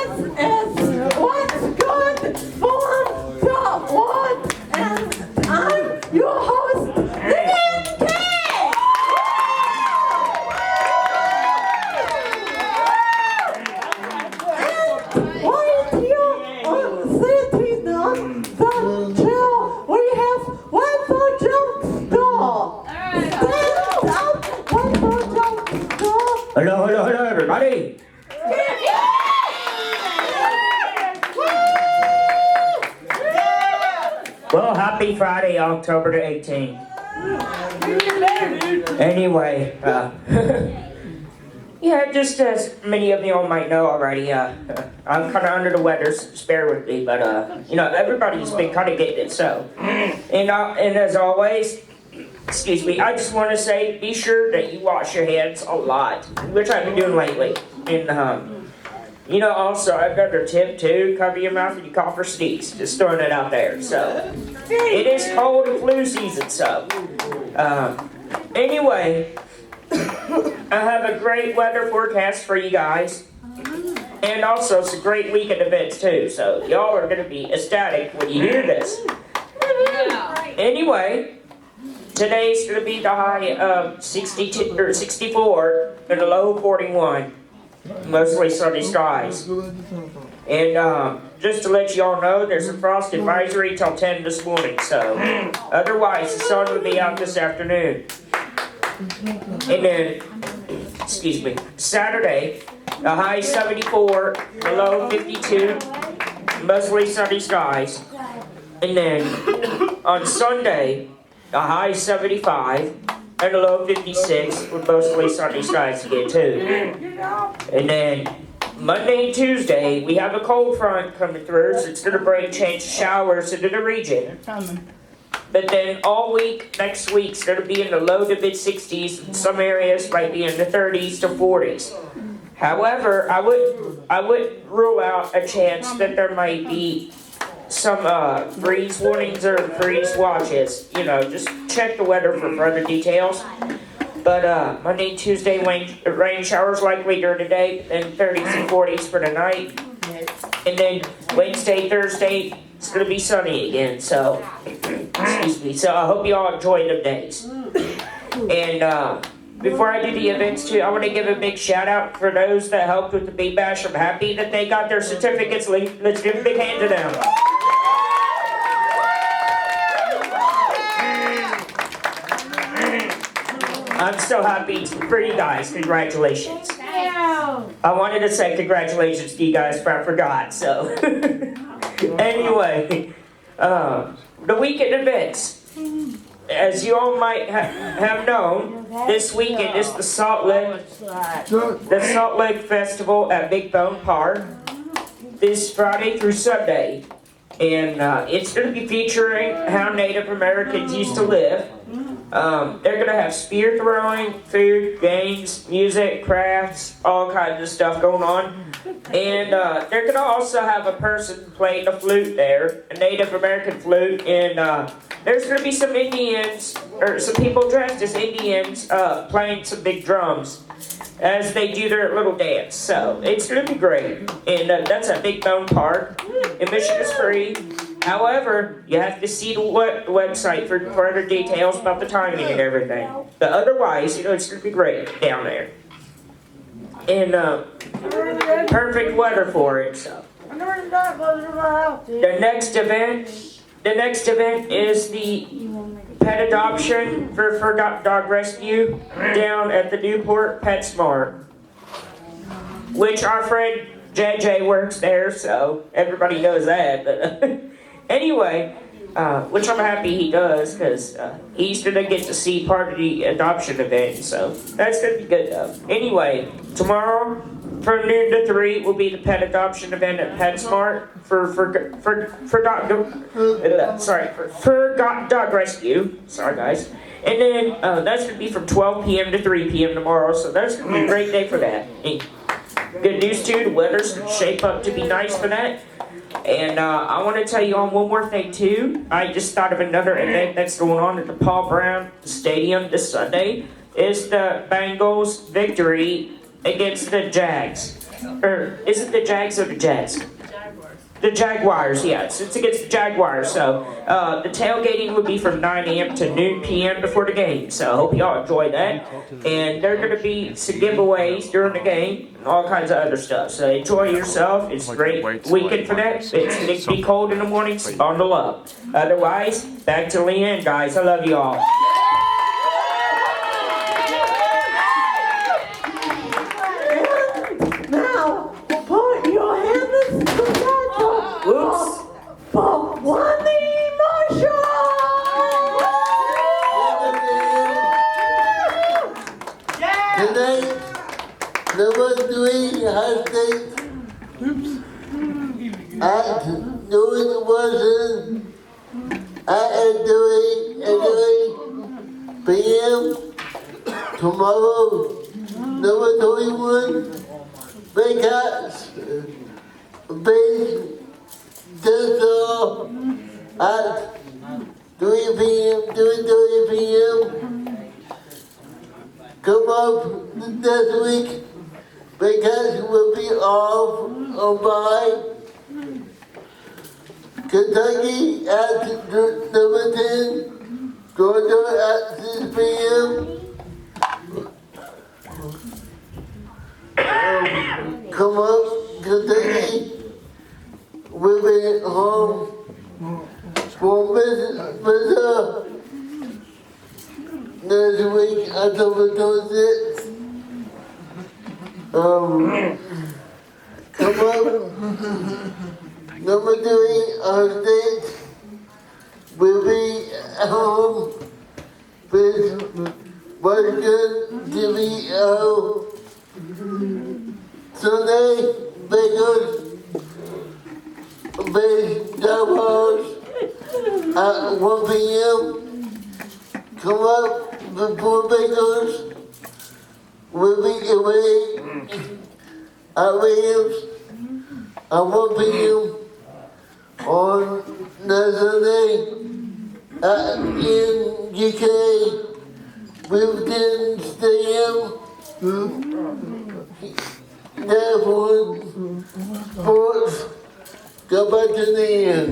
what's good for the world, and I'm your host, Lynn K. And right here on City Numb, the chill, we have Weather Joke Store. Stand up, Weather Joke Store. Hello, everybody. Well, happy Friday, October the 18th. Anyway, yeah, just as many of you all might know already, I'm kind of under the weather, so bear with me, but, everybody's been kind of getting it, so. And as always, excuse me, I just want to say, be sure that you wash your hands a lot, which I've been doing lately. And, also, I've got a tip too, cover your mouth when you cough or sneeze. Just throwing it out there, so. It is cold and flu season, so. Anyway, I have a great weather forecast for you guys. And also some great weekend events too, so y'all are going to be ecstatic when you hear this. Anyway, today's going to be the high of 62 or 64 and the low 41. Mostly sunny skies. And just to let you all know, there's a frost advisory till 10 this morning, so otherwise the sun will be out this afternoon. And then, excuse me, Saturday, the high 74, the low 52, mostly sunny skies. And then on Sunday, the high 75, and a low 56 with mostly sunny skies again too. And then Monday and Tuesday, we have a cold front coming through, so it's going to bring change showers into the region. But then all week, next week's going to be in the low to mid 60s. Some areas might be in the 30s to 40s. However, I would rule out a chance that there might be some freeze warnings or freeze watches. Just check the weather for further details. But Monday and Tuesday, rain showers likely during the day, and 30s and 40s for the night. And then Wednesday, Thursday, it's going to be sunny again. So, excuse me. So I hope you all enjoy them days. And before I do the events too, I want to give a big shout out for those that helped with the Bee Bash. I'm happy that they got their certificates. Let's give a big hand to them. I'm so happy for you guys. Congratulations. I wanted to say congratulations to you guys, but I forgot. So, anyway, the weekend events. As you all might have known, this weekend is the Salt Lake Festival at Big Bone Park. This Friday through Sunday. And it's going to be featuring how Native Americans used to live. They're going to have spear throwing, food, games, music, crafts, all kinds of stuff going on. And they're going to also have a person playing the flute there, a Native American flute. And there's going to be some Indians, or some people dressed as Indians, playing some big drums as they do their little dance. So it's going to be great. And that's at Big Bone Park. Admission is free. However, you have to see the website for further details about the timing and everything. But otherwise, it's going to be great down there. And perfect weather for it. So. The next event is the pet adoption for dog rescue down at the Newport PetSmart, which our friend JJ works there, so everybody knows that. But anyway, which I'm happy he does, because he's going to get to see part of the adoption event, so that's going to be good though. Anyway, tomorrow from noon to 3 will be the pet adoption event at PetSmart for dog rescue. Sorry guys. And then that's going to be from 12 p.m. to 3 p.m. tomorrow, so that's going to be a great day for that. And good news too, the weather's going to shape up to be nice for that. And I want to tell you on one more thing too. I just thought of another event that's going on at the Paul Brown Stadium this Sunday. Is the Bengals victory against the Jags. Or is it the Jags or the Jets? The Jaguars, yes. It's against the Jaguars. So the tailgating would be from 9 a.m. to noon p.m. before the game. So I hope y'all enjoy that. And there are going to be some giveaways during the game and all kinds of other stuff. So enjoy yourself. It's a great weekend for that. It's going to be cold in the mornings. Bundle up. Otherwise, back to Leanne, guys. I love you all. Now, put your hands together. Oops. For one emotion! Tonight, number 3 has state at doing Washington at 3 p.m. tomorrow. Number 21, Baycats, base Dental at 3 p.m. 3:30 p.m. Come up this week because we'll be off on by Kentucky at number 10, Georgia at 6 p.m. Come up, Kentucky. We'll be home for Mr. Next week, October 26th. Come up. Number 3, our state will be at home with Washington TV. Sunday, Vegas. Base Jaguars at 1 p.m. Come up before Bakers. We'll be away at Williams at 1 p.m. on Sunday in UK Wimbledon Stadium. Therefore, sports. Go back to the end.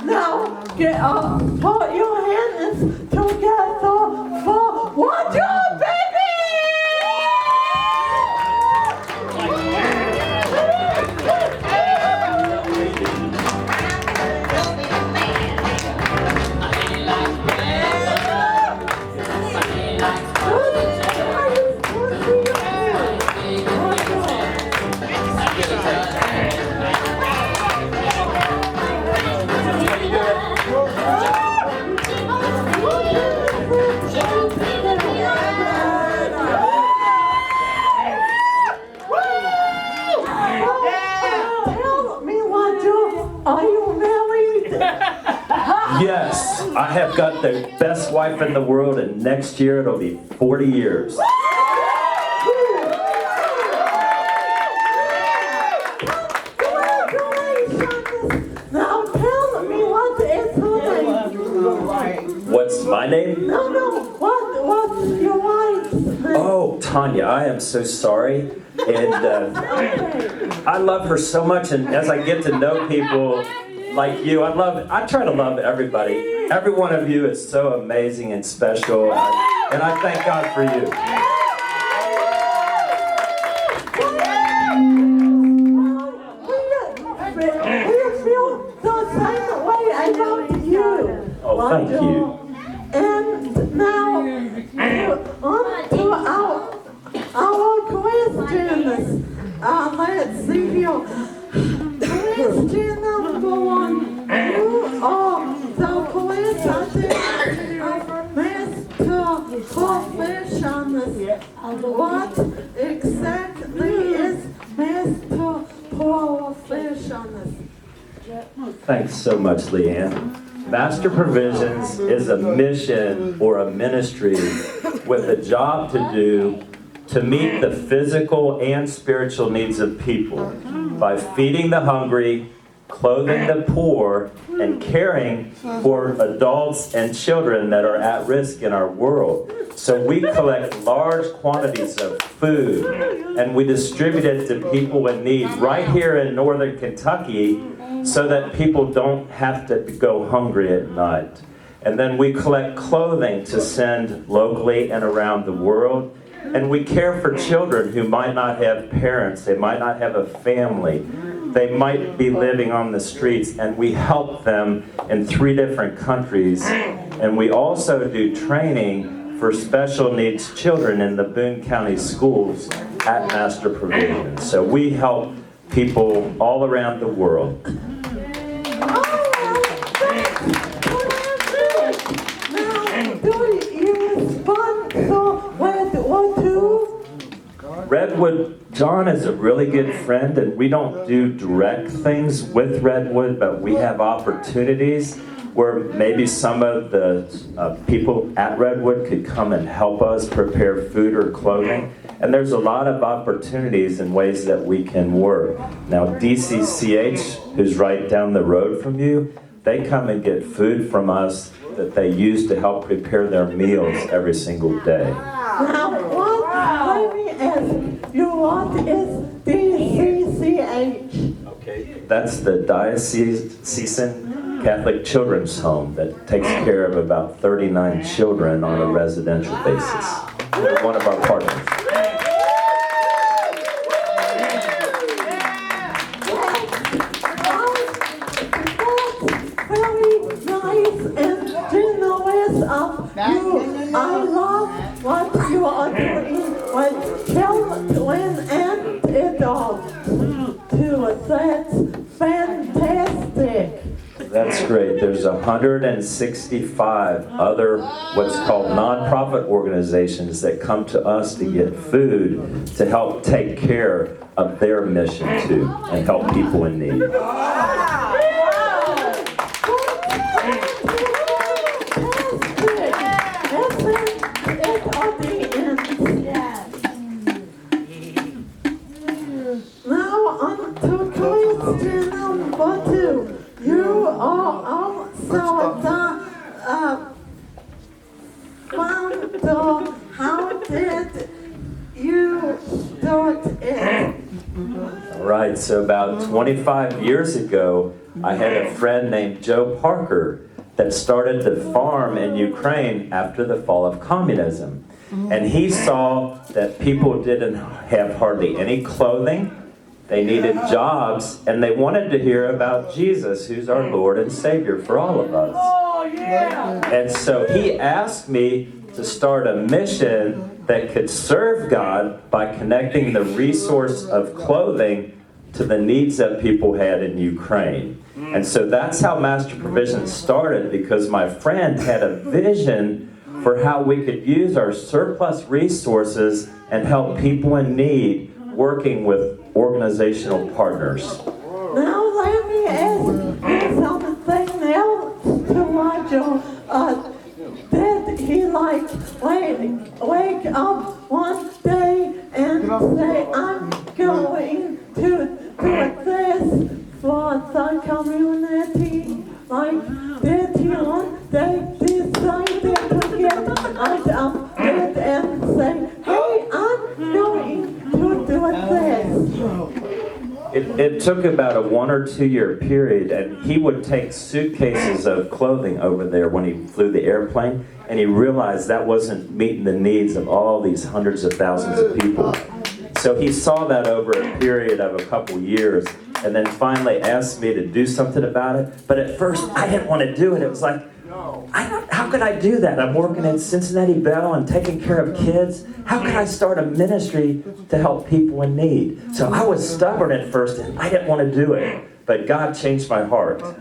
Now, get up, put your hands together for one job, baby! Are you married? Yes, I have got the best wife in the world, and next year it'll be 40 years. Now tell me what is her name? What's my name? No, what's your wife's name? Oh, Tanya, I am so sorry. And I love her so much, and as I get to know people like you, I try to love everybody. Every one of you is so amazing and special, and I thank God for you. We feel the same way about you. Oh, thank you. And now, on to our questions. Let's see here. Question number 1. You are the coincidence of Mr. Professionist. What exactly is Mr. Professionist? Thanks so much, Leanne. Master Provisions is a mission or a ministry with a job to do to meet the physical and spiritual needs of people by feeding the hungry, clothing the poor, and caring for adults and children that are at risk in our world. So we collect large quantities of food and we distribute it to people in need right here in northern Kentucky so that people don't have to go hungry at night. And then we collect clothing to send locally and around the world. And we care for children who might not have parents, they might not have a family, they might be living on the streets, and we help them in 3 different countries. And we also do training for special needs children in the Boone County schools at Master Provision. So we help people all around the world. Redwood, John is a really good friend, and we don't do direct things with Redwood, but we have opportunities where maybe some of the people at Redwood could come and help us prepare food or clothing. And there's a lot of opportunities and ways that we can work. Now, DCCH, who's right down the road from you, they come and get food from us that they use to help prepare their meals every single day. Now, what is DCCH? Okay, that's the Diocesan Catholic Children's Home that takes care of about 39 children on a residential basis. They're one of our partners. I love what you are doing with children and adults too. That's fantastic. That's great. There's 165 other what's called nonprofit organizations that come to us to get food to help take care of their mission too and help people in need. How did you start it? All right, so about 25 years ago, I had a friend named Joe Parker that started the farm in Ukraine after the fall of communism. And he saw that people didn't have hardly any clothing, they needed jobs, and they wanted to hear about Jesus, who's our Lord and Savior for all of us. And so he asked me to start a mission that could serve God by connecting the resource of clothing to the needs that people had in Ukraine. And so that's how Master Provision started, because my friend had a vision for how we could use our surplus resources and help people in need working with organizational partners. Now let me ask you something else to Roger. Did he wake up one day and say, I'm going to do this for the community? Did he one day decide to get out of bed and say, hey, I'm going to do this? It took about a 1 or 2 year period, and he would take suitcases of clothing over there when he flew the airplane, and he realized that wasn't meeting the needs of all these hundreds of thousands of people. So he saw that over a period of a couple years, and then finally asked me to do something about it. But at first, I didn't want to do it. It was like, how could I do that? I'm working in Cincinnati Bell and taking care of kids. How could I start a ministry to help people in need? So I was stubborn at first, and I didn't want to do it. But God changed my heart. Yeah,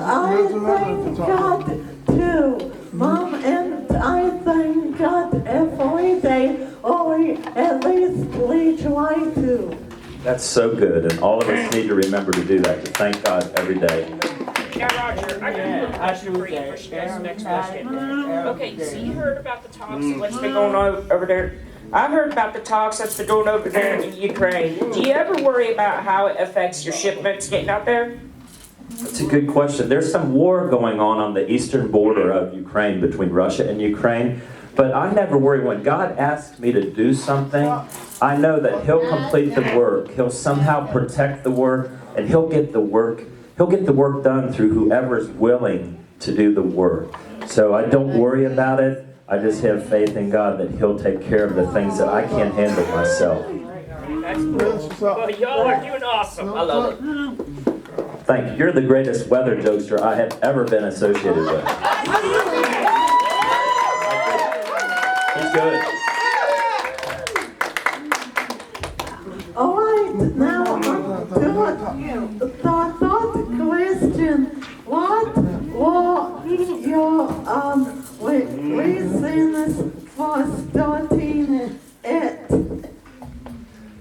I thank God too, Mom, and I thank God every day, or at least we try to. That's so good, and all of us need to remember to do that, to thank God every day. Now, Roger, I got a question for you for next question. Okay, so you heard about the talks and what's been going on over there I heard about the talks that's been going over there in Ukraine. Do you ever worry about how it affects your shipments getting out there? That's a good question. There's some war going on the eastern border of Ukraine between Russia and Ukraine. But I never worry. When God asks me to do something, I know that He'll complete the work. He'll somehow protect the work, and He'll get the work done through whoever's willing to do the work. So I don't worry about it. I just have faith in God that He'll take care of the things that I can't handle myself. That's cool. Well, y'all are doing awesome. I love it. Thank you. You're the greatest weather jokester I have ever been associated with. He's good. All right, now the thought question. What were your reasons for starting it?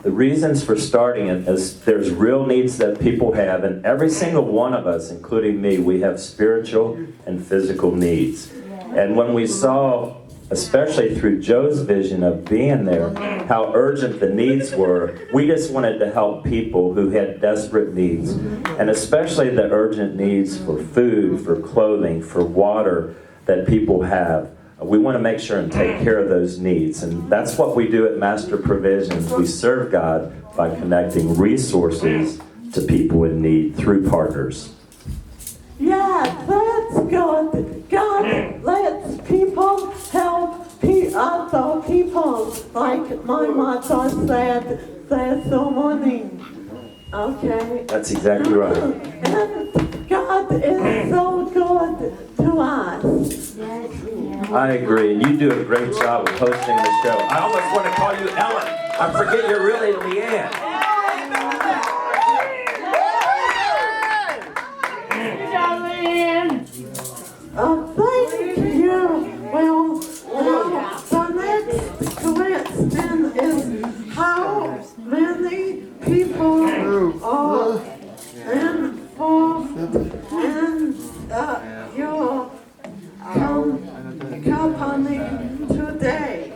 The reasons for starting it is there's real needs that people have, and every single one of us, including me, we have spiritual and physical needs. And when we saw, especially through Joe's vision of being there, how urgent the needs were, we just wanted to help people who had desperate needs, and especially the urgent needs for food, for clothing, for water that people have. We want to make sure and take care of those needs, and that's what we do at Master Provisions. We serve God by connecting resources to people in need through partners. Yeah, that's good. God lets people help other people. Like my mother said this morning. Okay. That's exactly right. And God is so good to us. I agree, and you do a great job of hosting the show. I almost want to call you Ellen. I forget you're really Leanne. Thank you. Well, the next question is how many people are involved in your company today?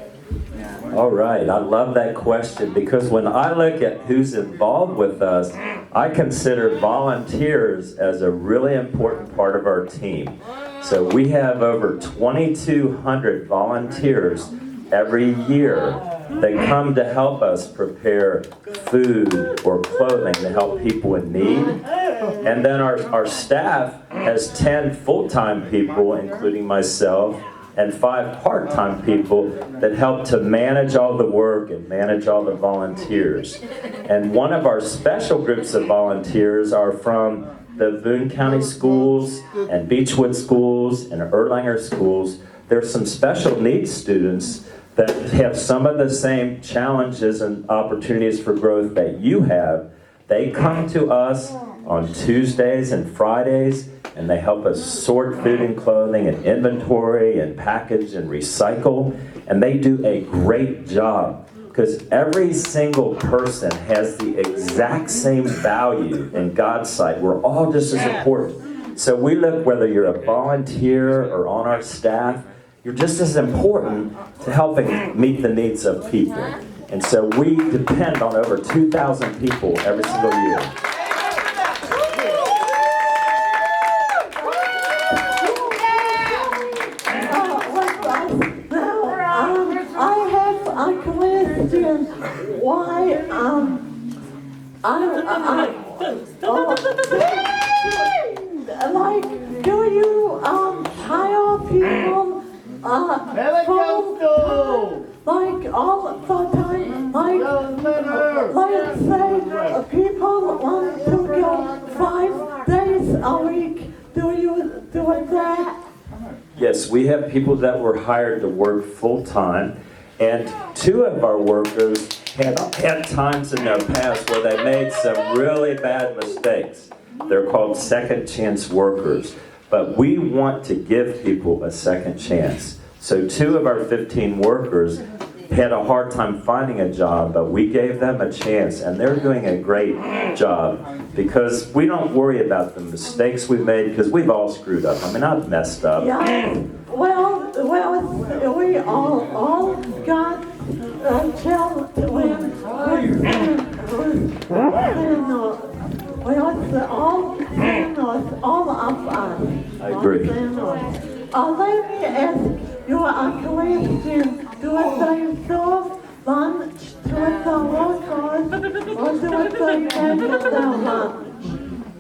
All right, I love that question because when I look at who's involved with us, I consider volunteers as a really important part of our team. So we have over 2,200 volunteers every year that come to help us prepare food or clothing to help people in need. And then our staff has 10 full-time people, including myself, and 5 part-time people that help to manage all the work and manage all the volunteers. And one of our special groups of volunteers are from the Boone County schools and Beechwood schools and Erlanger schools. There's some special needs students that have some of the same challenges and opportunities for growth that you have. They come to us on Tuesdays and Fridays, and they help us sort food and clothing and inventory and package and recycle. And they do a great job because every single person has the exact same value in God's sight. We're all just as important. So we look, whether you're a volunteer or on our staff, you're just as important to helping meet the needs of people. And so we depend on over 2,000 people every single year. I have a question. Why, like, do you, hire people, like, all the time? Like, let's say, people want to go 5 days a week. Do you do that? Yes, we have people that were hired to work full-time, and 2 of our workers had times in their past where they made some really bad mistakes. They're called second chance workers, but we want to give people a second chance. So 2 of our 15 workers had a hard time finding a job, but we gave them a chance, and they're doing a great job because we don't worry about the mistakes we've made because we've all screwed up. I mean, I've messed up. Yeah. Well, we all got all of us. I agree. Let me ask you a question. Do they serve lunch to the workers or do they pay for their lunch?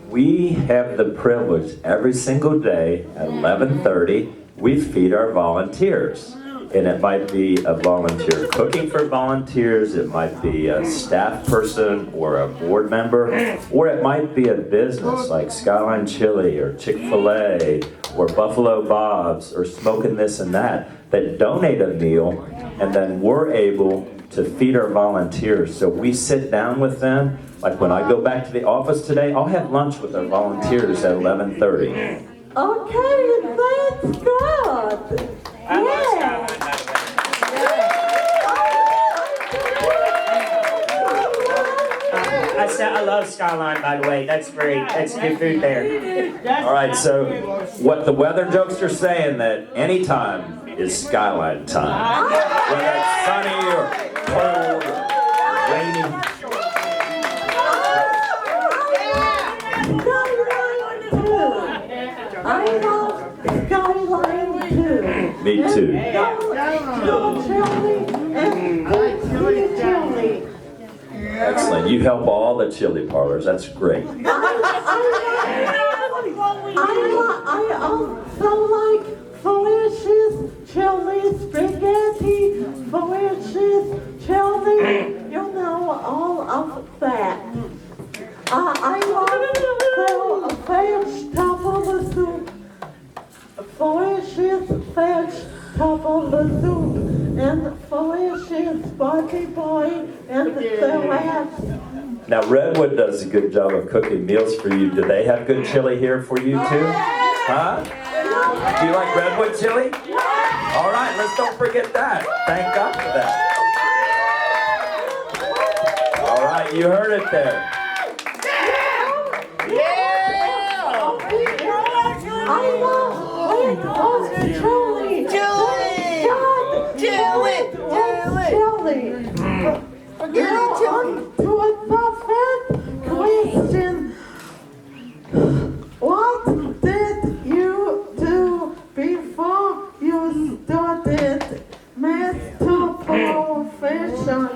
We have the privilege every single day at 11:30, we feed our volunteers. And it might be a volunteer cooking for volunteers, it might be a staff person or a board member, or it might be a business like Skyline Chili or Chick-fil-A or Buffalo Bob's or Smoking This and That donate a meal, and then we're able to feed our volunteers. So we sit down with them. Like when I go back to the office today, I'll have lunch with our volunteers at 11:30. Okay, that's good. I love Skyline, by the way. I said I love Skyline, by the way. That's good food there. All right, so what the weather jokes are saying that anytime is Skyline time. Whether it's sunny or cold or rainy. I love Skyline too. Me too. Excellent. You help all the chili parlors. That's great. I also like delicious chili spaghetti, delicious chili, you know, all of that. I love vegetable soup, delicious vegetable soup, and delicious body boy and salad. Now, Redwood does a good job of cooking meals for you. Do they have good chili here for you too? Huh? Do you like Redwood chili? All right, let's don't forget that. Thank God for that. All right, you heard it there. I love chili. To a perfect question. What did you do before you started master profession?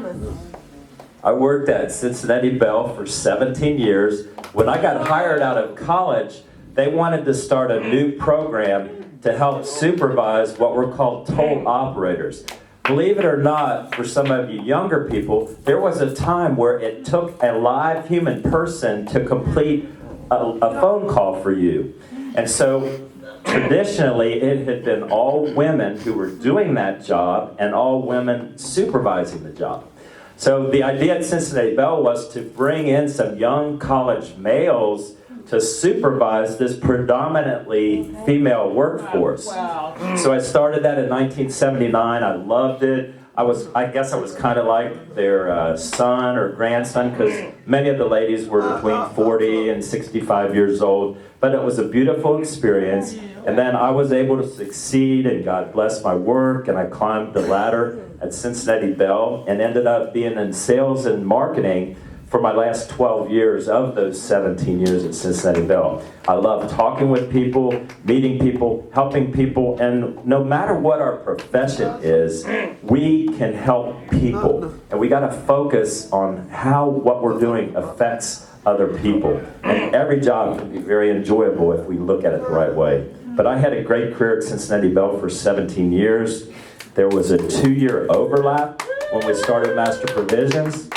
I worked at Cincinnati Bell for 17 years. When I got hired out of college, they wanted to start a new program to help supervise what were called toll operators. Believe it or not, for some of you younger people, there was a time where it took a live human person to complete a phone call for you. And so traditionally, it had been all women who were doing that job and all women supervising the job. So the idea at Cincinnati Bell was to bring in some young college males to supervise this predominantly female workforce. Wow. So I started that in 1979. I loved it. I guess I was kind of like their son or grandson, because many of the ladies were between 40 and 65 years old. But it was a beautiful experience. And then I was able to succeed, and God bless my work, and I climbed the ladder at Cincinnati Bell and ended up being in sales and marketing for my last 12 years of those 17 years at Cincinnati Bell. I love talking with people, meeting people, helping people, and no matter what our profession is, we can help people. And we gotta focus on how what we're doing affects other people. And every job can be very enjoyable if we look at it the right way. But I had a great career at Cincinnati Bell for 17 years. There was a 2-year overlap when we started Master Provisions.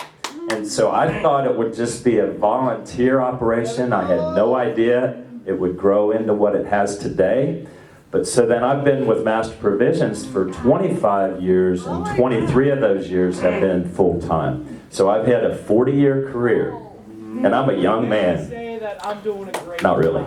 And so I thought it would just be a volunteer operation. I had no idea it would grow into what it has today. But so then I've been with Master Provisions for 25 years, and 23 of those years have been full-time. So I've had a 40-year career, and I'm a young man. Say that I'm doing a great Not really.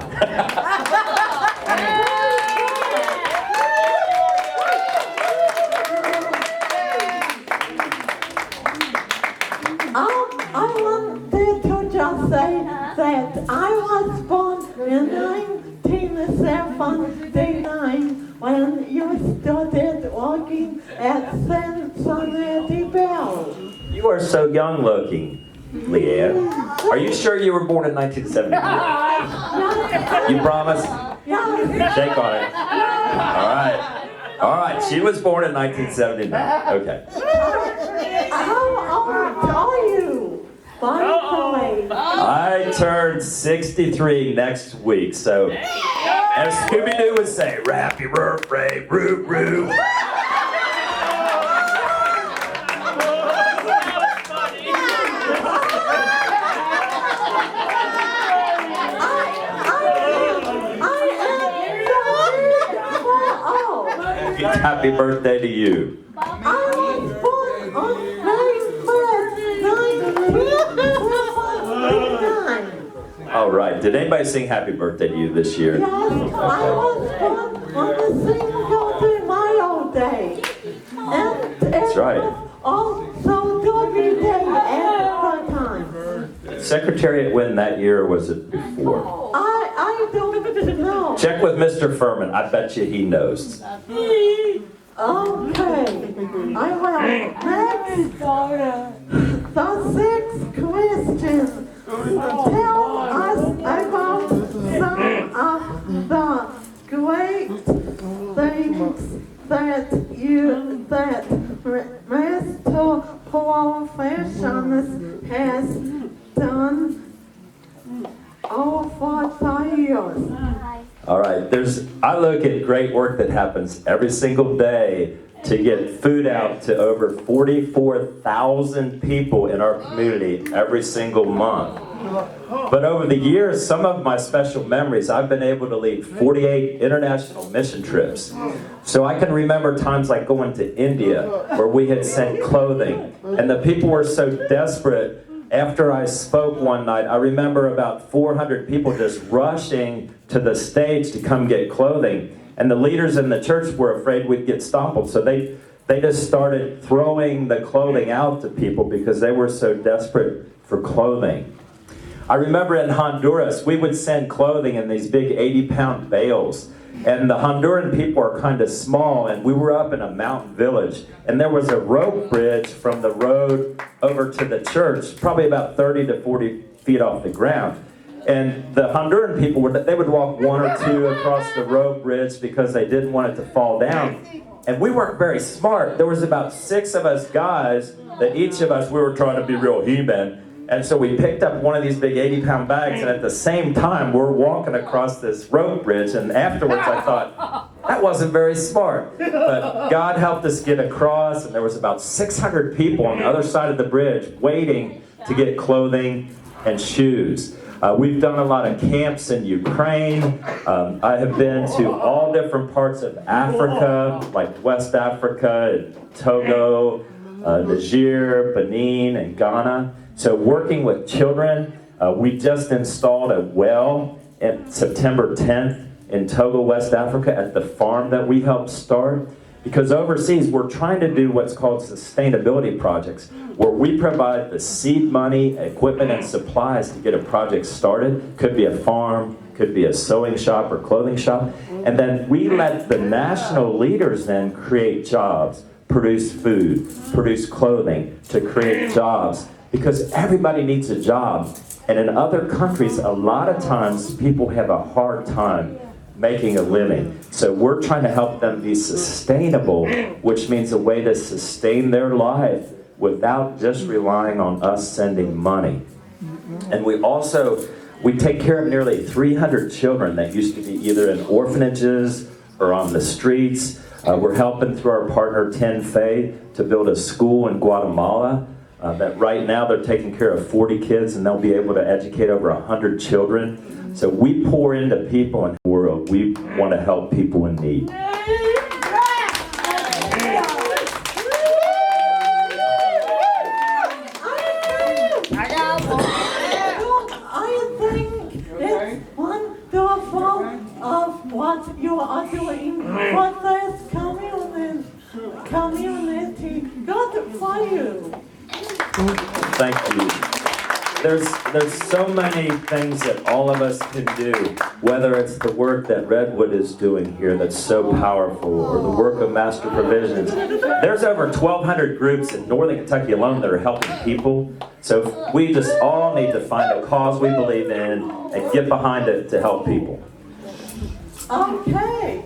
I wanted to just say that I was born in 1979 when you started working at Cincinnati Son Eddie Bell. You are so young looking, Leanne. Are you sure you were born in 1979? You promise? Yeah. Shake on it. All right. All right, she was born in 1979. Okay. How old are you? By the way. I turned 63 next week, so as Scooby-Doo would say, happy birthday, Roo Roo. Happy birthday to you. I was born on May 1st, 1949. All right. Did anybody sing happy birthday to you this year? Yes, I was born on the single day, my old day. And That's right. Also Doggy Day at the time. Secretariat win that year, or was it before? I don't know. Check with Mr. Furman. I bet you he knows. Okay, I will. Next, the sixth question. Tell us about some of the great things that Mr. Professionist has done over the years. All right. I look at great work that happens every single day to get food out to over 44,000 people in our community every single month. But over the years, some of my special memories, I've been able to lead 48 international mission trips. So I can remember times like going to India where we had sent clothing, and the people were so desperate. After I spoke one night, I remember about 400 people just rushing to the stage to come get clothing. And the leaders in the church were afraid we'd get stumbled. So they just started throwing the clothing out to people because they were so desperate for clothing. I remember in Honduras, we would send clothing in these big 80-pound bales. And the Honduran people are kind of small, and we were up in a mountain village, and there was a rope bridge from the road over to the church, probably about 30 to 40 feet off the ground. And the Honduran people, they would walk one or two across the rope bridge because they didn't want it to fall down. And we weren't very smart. There was about 6 of us guys that each of us, we were trying to be real He-Men. And so we picked up one of these big 80-pound bags, and at the same time, we're walking across this rope bridge. And afterwards, I thought, that wasn't very smart. But God helped us get across, and there was about 600 people on the other side of the bridge waiting to get clothing and shoes. We've done a lot of camps in Ukraine. I have been to all different parts of Africa, like West Africa, Togo, Niger, Benin, and Ghana. So working with children, we just installed a well on September 10th in Togo, West Africa at the farm that we helped start. Because overseas, we're trying to do what's called sustainability projects, where we provide the seed money, equipment, and supplies to get a project started. Could be a farm, could be a sewing shop or clothing shop. And then we let the national leaders then create jobs, produce food, produce clothing, to create jobs. Because everybody needs a job. And in other countries, a lot of times, people have a hard time making a living. So we're trying to help them be sustainable, which means a way to sustain their life without just relying on us sending money. And we take care of nearly 300 children that used to be either in orphanages or on the streets. We're helping through our partner 10 Faith to build a school in Guatemala. That right now they're taking care of 40 kids, and they'll be able to educate over 100 children. So we pour into people in the world. We want to help people in need. I think it's wonderful of what you are doing for this community. God for you. Thank you. there's so many things that all of us can do, whether it's the work that Redwood is doing here that's so powerful, or the work of Master Provisions. There's over 1,200 groups in Northern Kentucky alone that are helping people. So we just all need to find a cause we believe in and get behind it to help people. Okay,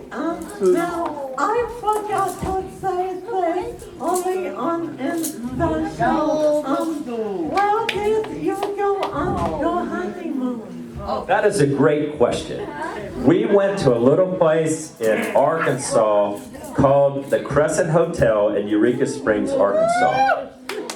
now I forgot to say this only on in the show. Where did you go on your honeymoon? That is a great question. We went to a little place in Arkansas called the Crescent Hotel in Eureka Springs, Arkansas.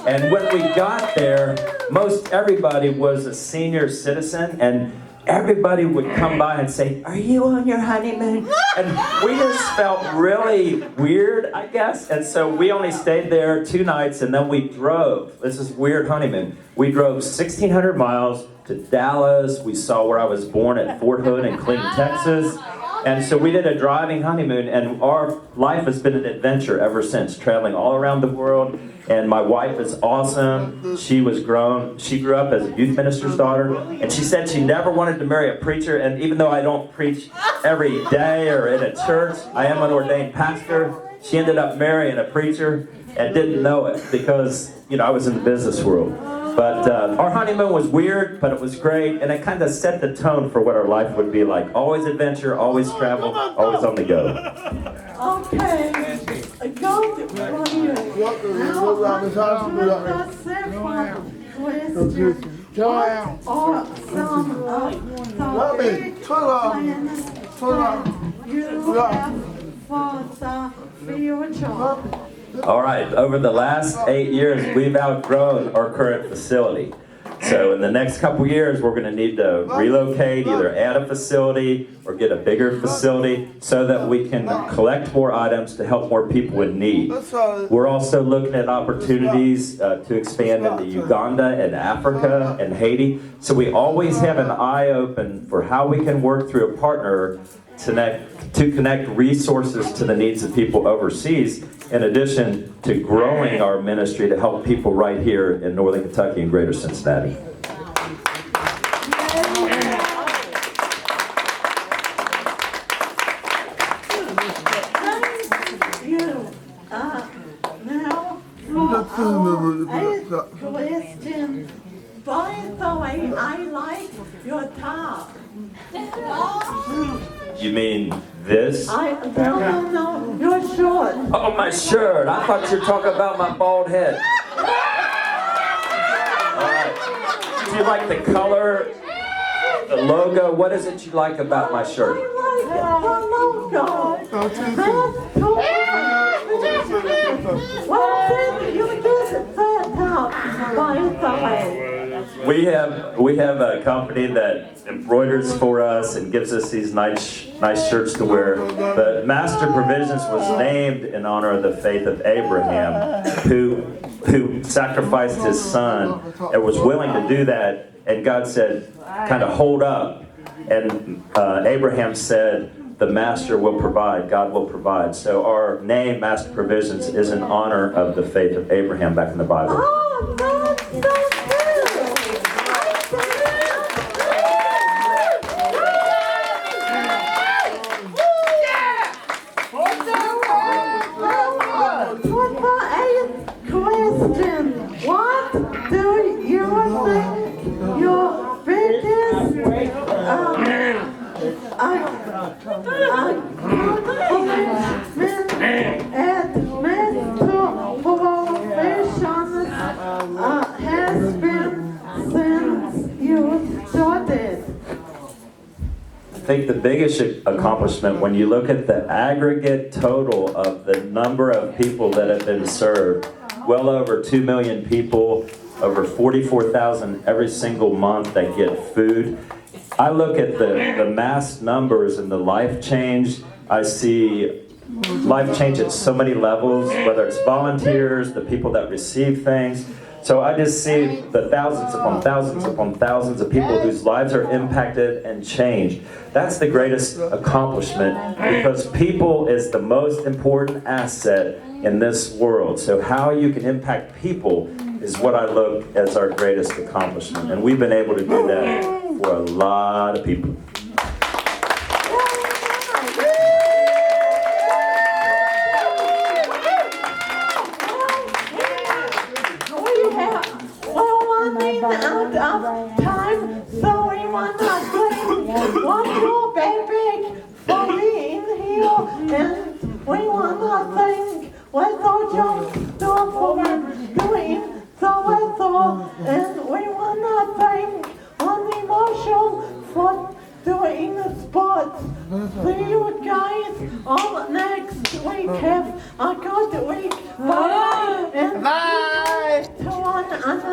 And when we got there, most everybody was a senior citizen, and everybody would come by and say, "Are you on your honeymoon?" And we just felt really weird, I guess. And so we only stayed there 2 nights, and then we drove. This is weird honeymoon. We drove 1,600 miles to Dallas. We saw where I was born at Fort Hood in Clinton, Texas. And so we did a driving honeymoon, and our life has been an adventure ever since, traveling all around the world. And my wife is awesome. She grew up as a youth minister's daughter, and she said she never wanted to marry a preacher. And even though I don't preach every day or in a church, I am an ordained pastor. She ended up marrying a preacher and didn't know it because, I was in the business world. But our honeymoon was weird, but it was great, and it kind of set the tone for what our life would be like. Always adventure, always travel, always on the go. Okay, go to you. Now I'm the second question. What are some of the big plans that you have for the future? All right, over the last 8 years, we've outgrown our current facility. So in the next couple years, we're going to need to relocate, either add a facility or get a bigger facility so that we can collect more items to help more people in need. We're also looking at opportunities to expand into Uganda and Africa and Haiti. So we always have an eye open for how we can work through a partner to connect resources to the needs of people overseas, in addition to growing our ministry to help people right here in Northern Kentucky and Greater Cincinnati. Thank you. Now for our question. By the way, I like your top. You mean this? No, you're short. Oh, my shirt. I thought you were talking about my bald head. All right. Do you like the color, the logo? What is it you like about my shirt? I like the logo. That's cool. Well, then you get that top, by the way. We have a company that embroiders for us and gives us these nice shirts to wear. But Master Provisions was named in honor of the faith of Abraham, who sacrificed his son and was willing to do that. And God said, kind of hold up. And Abraham said, the Master will provide, God will provide. So our name, Master Provisions, is in honor of the faith of Abraham back in the Bible. Oh, that's so good. What do you think your biggest accomplishment at Master Provisions has been since you started? I think the biggest accomplishment, when you look at the aggregate total of the number of people that have been served, well over 2 million people, over 44,000 every single month that get food. I look at the mass numbers and the life change. I see life change at so many levels, whether it's volunteers, the people that receive things. So I just see the thousands upon thousands upon thousands of people whose lives are impacted and changed. That's the greatest accomplishment, because people is the most important asset in this world. So how you can impact people is what I look as our greatest accomplishment. And we've been able to do that for a lot of people. Out of time, so we want to thank one more baby for being here, and we want to thank Wether Jones for doing the weather, and we want to thank Honey Marshall for doing the sports. See you guys all next week. Have a good week. Bye. And Bye. to one another.